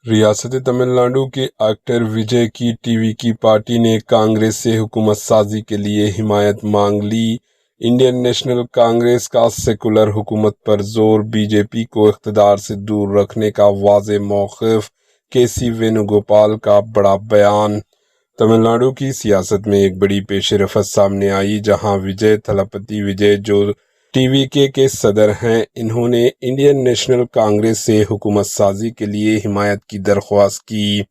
ریاست تمل ناڈو کے ایکٹر وجے کی ٹی وی کی پارٹی نے کانگریس سے حکومت سازی کے لیے حمایت مانگ لی۔ انڈین نیشنل کانگریس کا سیکولر حکومت پر زور، بی جے پی کو اقتدار سے دور رکھنے کا واضح موقف، کے سی وینو گوپال کا بڑا بیان۔ تمل ناڈو کی سیاست میں ایک بڑی پیش رفت سامنے آئی، جہاں وجے تھلاپتی وجے، جو ٹی وی کے صدر ہیں، انہوں نے انڈین نیشنل کانگریس سے حکومت سازی کے لیے حمایت کی درخواست کی۔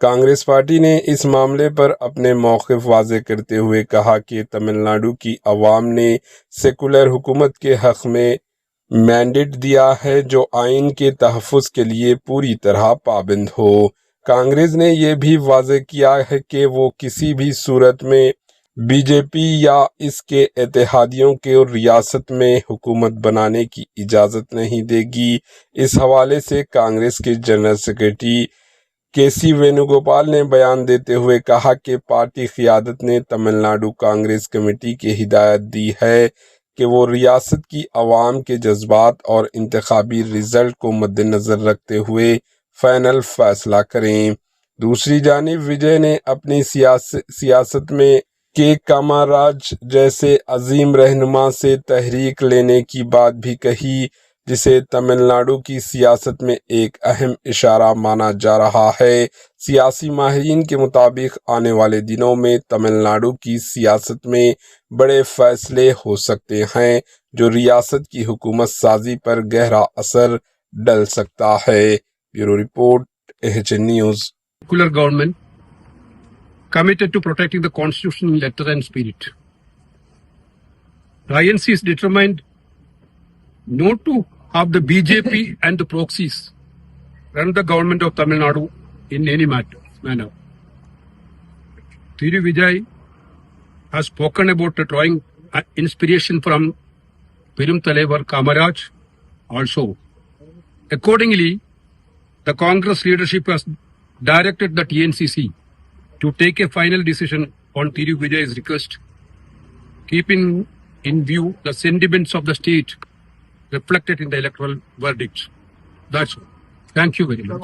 کانگریس پارٹی نے اس معاملے پر اپنے موقف واضح کرتے ہوئے کہا کہ تمل ناڈو کی عوام نے سیکولر حکومت کے حق میں مینڈیٹ دیا ہے، جو آئین کے تحفظ کے لیے پوری طرح پابند ہو۔ کانگریس نے یہ بھی واضح کیا ہے کہ وہ کسی بھی صورت میں بی جے پی یا اس کے اتحادیوں کو ریاست میں حکومت بنانے کی اجازت نہیں دے گی۔ اس حوالے سے کانگریس کے جنرل سیکرٹری کے سی وینو گوپال نے بیان دیتے ہوئے کہا کہ پارٹی قیادت نے تمل ناڈو کانگریس کمیٹی کی ہدایت دی ہے کہ وہ ریاست کی عوام کے جذبات اور انتخابی رزلٹ کو مد نظر رکھتے ہوئے فائنل فیصلہ کریں۔ دوسری جانب وجے نے اپنی سیاست میں کے کاماراج جیسے عظیم رہنما سے تحریک لینے کی بات بھی کہی، جسے تمل ناڈو کی سیاست میں ایک اہم اشارہ مانا جا رہا ہے۔ سیاسی ماہرین کے مطابق آنے والے دنوں میں تمل ناڈو کی سیاست میں بڑے فیصلے ہو سکتے ہیں، جو ریاست کی حکومت سازی پر گہرا اثر ڈال سکتا ہے۔ Bureau report, AHN news. Secular government committed to protecting the constitutional letter and spirit. The INC is determined not to have the BJP and the proxies run the government of Tamil Nadu in any manner. Thiru Vijay has spoken about drawing inspiration from Perum Thalaivar Kamaraj also. Accordingly, the Congress leadership has directed the TNCC to take a final decision on Thiru Vijay's request, keeping in view the sentiments of the state reflected in the electoral verdict. That's all. Thank you very much.